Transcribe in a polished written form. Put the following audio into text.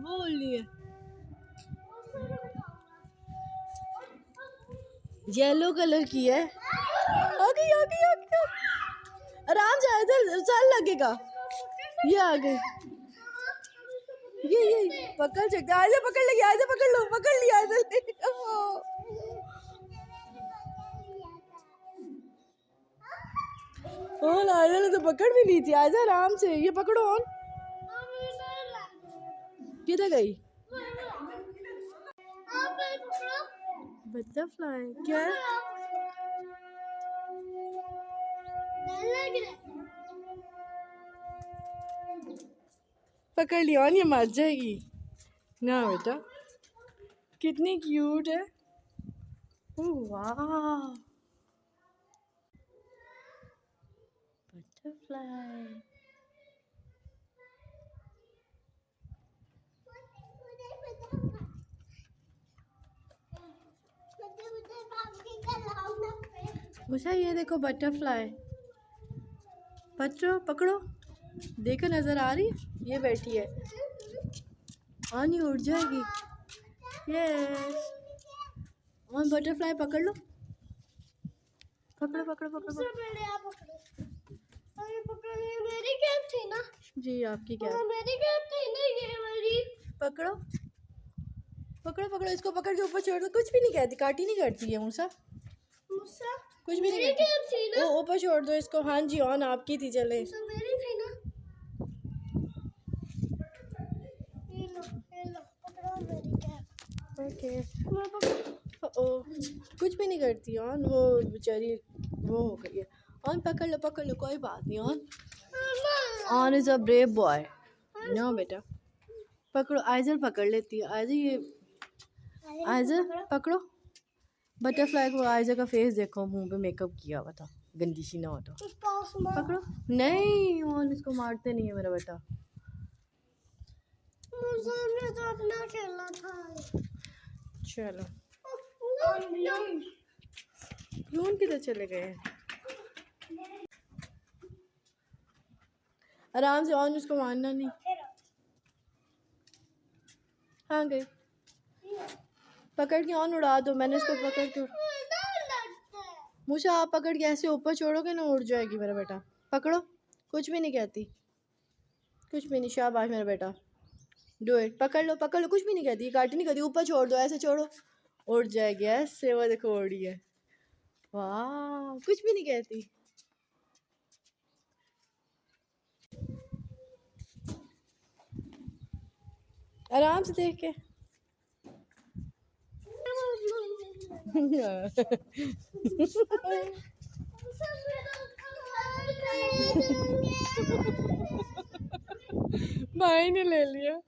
वो उल्ली है। Yellow colour की है। आ गई आ गई आ गई। आराम से इधर चल लगेगा। ये आ गई। ये पकड़ सकते, आइए पकड़ लगी, आइए पकड़ लो, पकड़ लिया इधर। और आयजा ने तो पकड़ भी ली थी। आयजा आराम से, ये पकड़ो। ऑन किधर गई? बटरफ्लाई क्या है? पकड़ लिया। ऑन ये मर जाएगी ना बेटा। कितनी क्यूट है। वाह बटरफ्लाई। मुझे ये देखो बटरफ्लाई। बच्चों पकड़ो, देखो नजर आ रही है। ये बैठी है। हाँ नहीं उड़ जाएगी। यस और बटरफ्लाई पकड़ लो। पकड़ो पकड़ो पकड़ो पकड़ो। मेरी कैप थी ना जी आपकी क्या? मेरी कैप थी ना ये वाली। पकड़ो पकड़ो पकड़ो, इसको पकड़ के ऊपर छोड़ दो। कुछ भी नहीं कहती, काटी नहीं करती है मूसा। कुछ भी नहीं कहती। वो ऊपर छोड़ दो इसको। हाँ जी ऑन आपकी थी। चले मेरी थी ना। ये लो पकड़ो मेरी कैप। ओके। ओ कुछ भी नहीं करती ऑन। वो बेचारी वो हो गई है। ऑन पकड़ लो कोई बात नहीं। ऑन ऑन is a brave boy. No बेटा पकड़ो। आइजल पकड़ लेती है। आइजल ये आइजल पकड़ो बटरफ्लाई को। आइजल का फेस देखो, मुंह पे मेकअप किया हुआ था, गंदी सी ना हो तो। पकड़ो। नहीं ऑन इसको मारते नहीं है मेरा बेटा। मुझे तो अपना खेलना था। चलो क्यों किधर चले गए? आराम से ऑन, उसको मारना नहीं। हाँ गई। पकड़ के ऑन उड़ा दो। मैंने उसको पकड़ के मुझे आप पकड़ के ऐसे ऊपर छोड़ोगे ना उड़ जाएगी मेरा बेटा। पकड़ो, कुछ भी नहीं कहती, कुछ भी नहीं। शाबाश मेरा बेटा, डू इट। पकड़ लो कुछ भी नहीं कहती, काटी नहीं करती। ऊपर छोड़ दो, ऐसे छोड़ो उड़ जाएगी। ऐसे वो देखो उड़ी है। वाह कुछ भी नहीं कहती। आराम से देख के। भाई ने ले लिया।